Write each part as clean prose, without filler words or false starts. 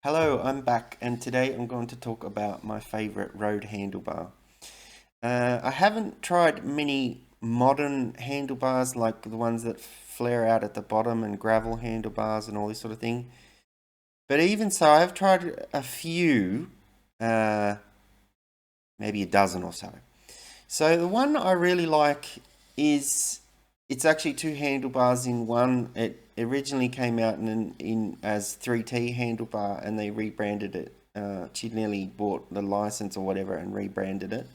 Hello, I'm back, and today I'm going to talk about my favorite road handlebar. I haven't tried many modern handlebars like the ones that flare out at the bottom and gravel handlebars and all this sort of thing. But even so, I've tried a few, uh, maybe a dozen or so. So the one I really like is it's actually two handlebars in one. It originally came out in as 3T handlebar, and they rebranded it. Cinelli bought the license or whatever and rebranded it.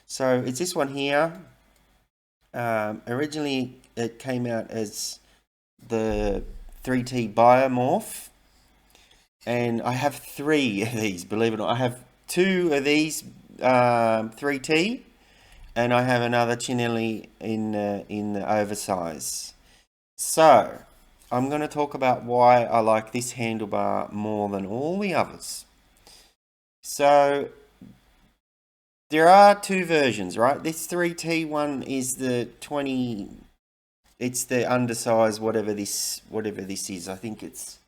So it's this one here. Originally, it came out as the 3T bio-morphe, and I have three of these. Believe it or not, I have two of these 3T, and I have another Cinelli in the oversize. So I'm going to talk about why I like this handlebar more than all the others. So there are two versions, right? This 3T one is the 20. It's the undersized whatever this is. I think it's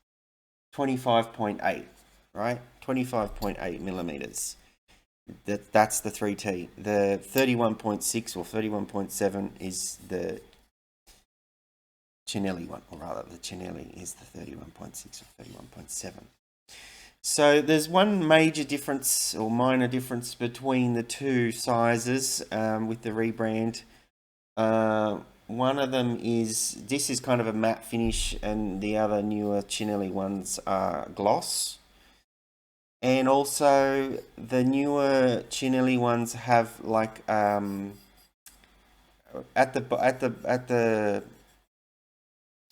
25.8, right? 25.8 millimeters. That's the 3T. The 31.6 or 31.7 is the Cinelli one, or rather, the Cinelli is the 31.6 or 31.7. So there's one major difference or minor difference between the two sizes with the rebrand. One of them is this is kind of a matte finish, and the other newer Cinelli ones are gloss. And also the newer Cinelli ones have like at the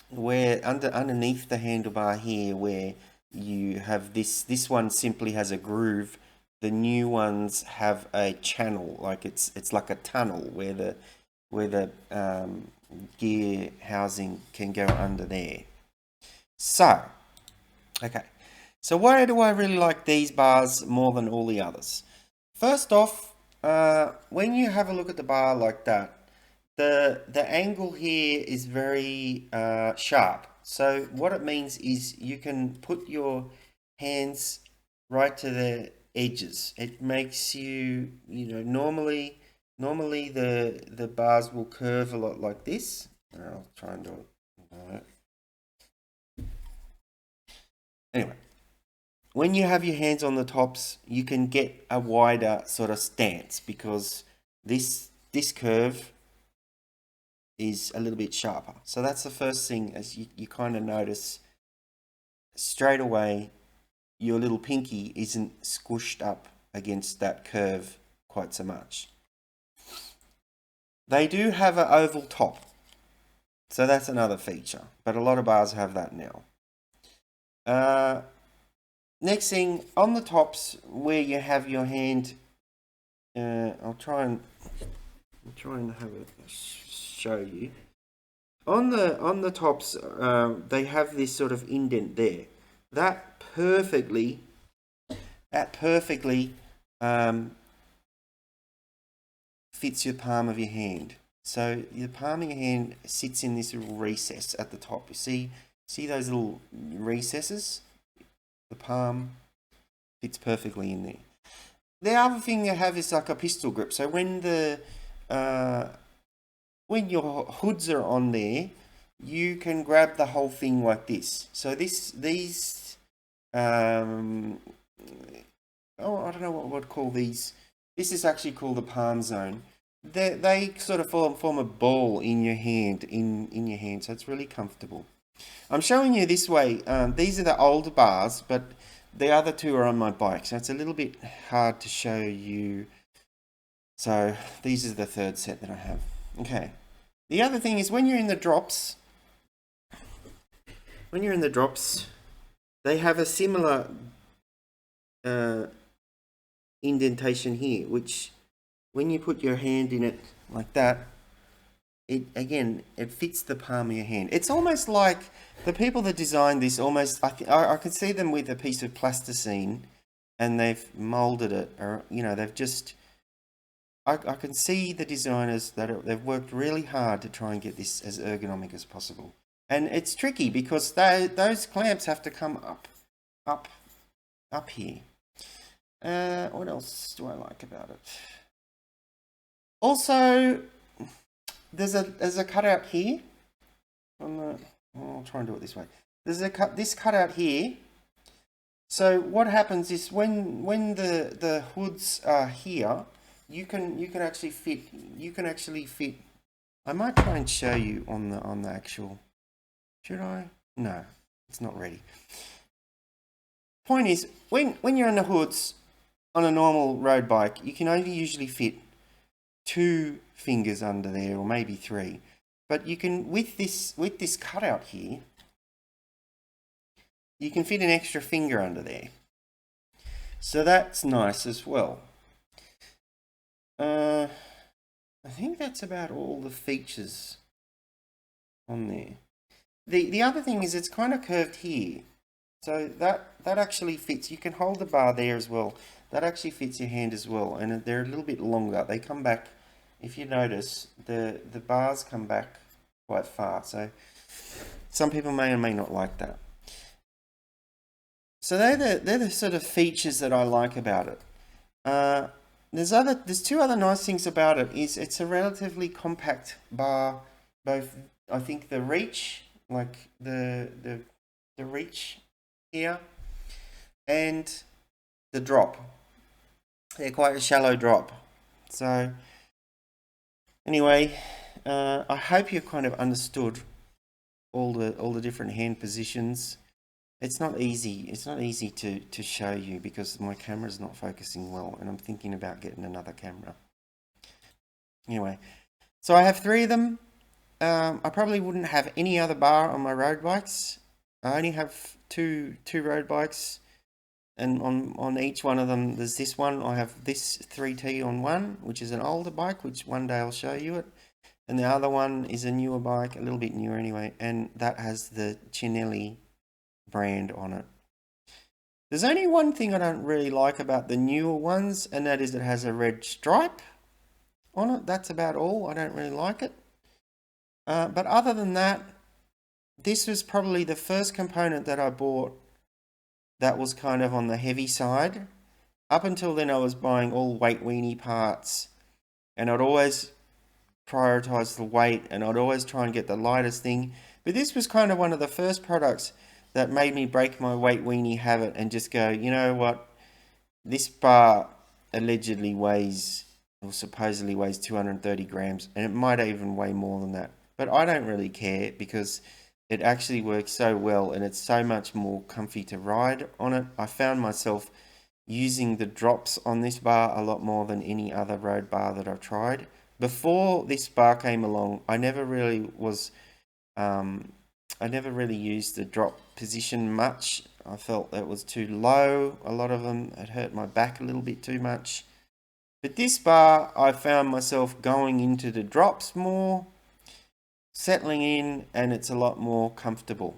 where underneath the handlebar here, where you have this one simply has a groove. The new ones have a channel, like it's like a tunnel where the gear housing can go under there. So, okay. So why do I really like these bars more than all the others? First off, when you have a look at the bar like that, the angle here is very sharp. So what it means is you can put your hands right to the edges. It makes normally the bars will curve a lot like this. I'll try and do it. Anyway, when you have your hands on the tops, you can get a wider sort of stance because this curve is a little bit sharper. So that's the first thing, as you kind of notice straight away, your little pinky isn't squished up against that curve quite so much. They do have an oval top, so that's another feature, but a lot of bars have that now. Next thing, on the tops where you have your hand, I'll try and have it show you. On the tops, they have this sort of indent there. That perfectly um, fits your palm of your hand. So the palm of your hand sits in this little recess at the top. You see those little recesses? The palm fits perfectly in there. The other thing you have is like a pistol grip. So when your hoods are on there, you can grab the whole thing like this. So these I don't know what I'd call these. This is actually called the palm zone. They sort of form a ball in your hand, in your hand, so it's really comfortable. I'm showing you this way. These are the older bars, but the other two are on my bike, so it's a little bit hard to show you. So these are the third set that I have. Okay. The other thing is when you're in the drops, they have a similar indentation here, which when you put your hand in it like that, it fits the palm of your hand. It's almost like the people that designed this I can see them with a piece of plasticine, and they've molded it, or they've just. I can see the designers they've worked really hard to try and get this as ergonomic as possible, and it's tricky because those clamps have to come up up here. What else do I like about it? Also, there's a cutout here. I'll try and do it this way. There's this cutout here. So what happens is when the hoods are here, you can actually fit. I might try and show you on the actual. Should I? No, it's not ready. Point is, when you're in the hoods on a normal road bike, you can only usually fit 2 fingers under there, or maybe 3. But you can, with this cutout here, you can fit an extra finger under there. So that's nice as well. I think that's about all the features on there. The other thing is it's kind of curved here. So that actually fits. You can hold the bar there as well. That actually fits your hand as well. And they're a little bit longer. They come back, if you notice, the bars come back quite far. So some people may or may not like that. So they're the sort of features that I like about it. There's 2 other nice things about it. Is it's a relatively compact bar. Both, I think, the reach, like the reach here, and the drop. They're quite a shallow drop. So anyway, I hope you've kind of understood all the different hand positions. It's not easy. It's not easy to show you because my camera's not focusing well, and I'm thinking about getting another camera. Anyway, so I have 3 of them. I probably wouldn't have any other bar on my road bikes. I only have two road bikes, and on each one of them there's this one. I have this 3T on one, which is an older bike, which one day I'll show you it. And the other one is a newer bike, a little bit newer anyway, and that has the Cinelli brand on it. There's only one thing I don't really like about the newer ones, and that is it has a red stripe on it. That's about all. I don't really like it. But other than that, this was probably the first component that I bought that was kind of on the heavy side. Up until then I was buying all weight weenie parts, and I'd always prioritize the weight, and I'd always try and get the lightest thing. But this was kind of one of the first products that made me break my weight weenie habit and just go, you know what, this bar allegedly weighs, or supposedly weighs 230 grams, and it might even weigh more than that. But I don't really care because it actually works so well, and it's so much more comfy to ride on it. I found myself using the drops on this bar a lot more than any other road bar that I've tried. Before this bar came along, I never really used the drop position much. I felt that was too low. A lot of them, it hurt my back a little bit too much. But this bar, I found myself going into the drops more, settling in, and it's a lot more comfortable.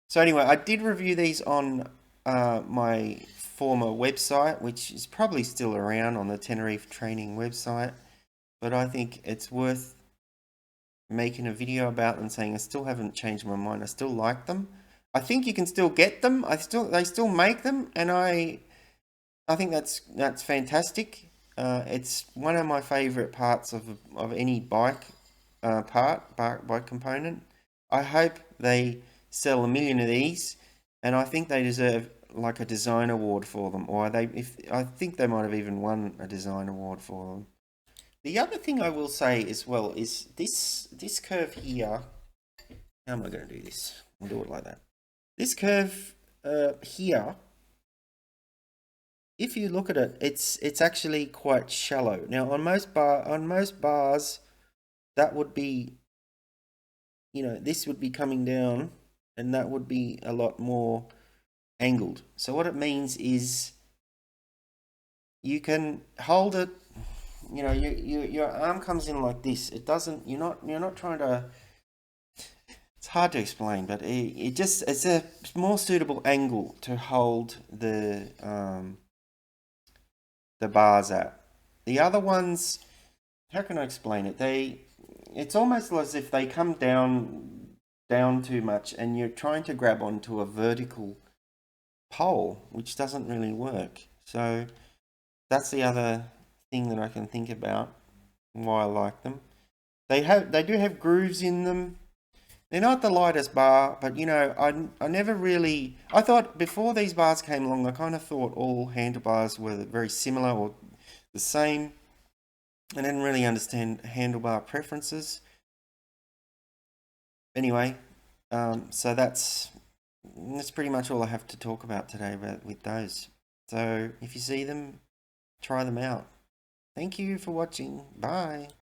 So anyway, I did review these on my former website, which is probably still around, on the Tenerife Training website. But I think it's worth making a video about them, saying I still haven't changed my mind. I still like them. I think you can still get them. They still make them, and I think that's fantastic. It's one of my favorite parts of any bike bike component. I hope they sell 1 million of these, and I think they deserve like a design award for them, or I think they might have even won a design award for them. The other thing I will say as well is this curve here. How am I going to do this? I'll do it like that. This curve here, if you look at it, it's actually quite shallow. Now on most bars, that would be, this would be coming down, and that would be a lot more angled. So what it means is you can hold it. Your arm comes in like this. It doesn't. You're not trying to. It's hard to explain, but it's a more suitable angle to hold the bars at. The other ones, how can I explain it? It's almost as if they come down too much, and you're trying to grab onto a vertical pole, which doesn't really work. So that's the other thing that I can think about why I like them. They do have grooves in them. They're not the lightest bar, but you know, I never really, I thought before these bars came along, I kind of thought all handlebars were very similar or the same. I didn't really understand handlebar preferences. Anyway, so that's pretty much all I have to talk about today with those. So if you see them, try them out. Thank you for watching. Bye.